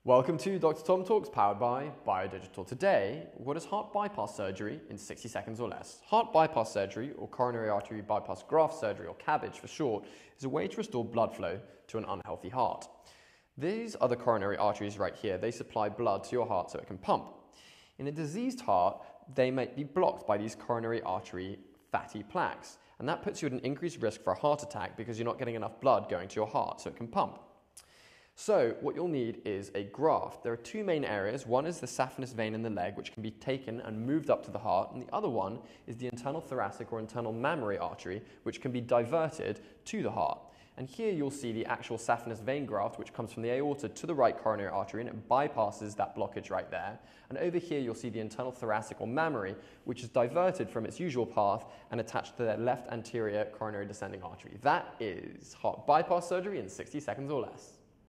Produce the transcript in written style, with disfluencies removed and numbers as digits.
Welcome to Dr. Tom Talks, powered by BioDigital. Today, what is heart bypass surgery in 60 seconds or less? Heart bypass surgery, or coronary artery bypass graft surgery, or CABG for short, is a way to restore blood flow to an unhealthy heart. These are the coronary arteries right here. They supply blood to your heart so it can pump. In a diseased heart, they might be blocked by these coronary artery fatty plaques, and that puts you at an increased risk for a heart attack because you're not getting enough blood going to your heart so it can pump. So what you'll need is a graft. There are two main areas. One is the saphenous vein in the leg, which can be taken and moved up to the heart, and the other one is the internal thoracic or internal mammary artery, which can be diverted to the heart. And here you'll see the actual saphenous vein graft, which comes from the aorta to the right coronary artery, and it bypasses that blockage right there. And over here you'll see the internal thoracic or mammary, which is diverted from its usual path and attached to the left anterior coronary descending artery. That is heart bypass surgery in 60 seconds or less.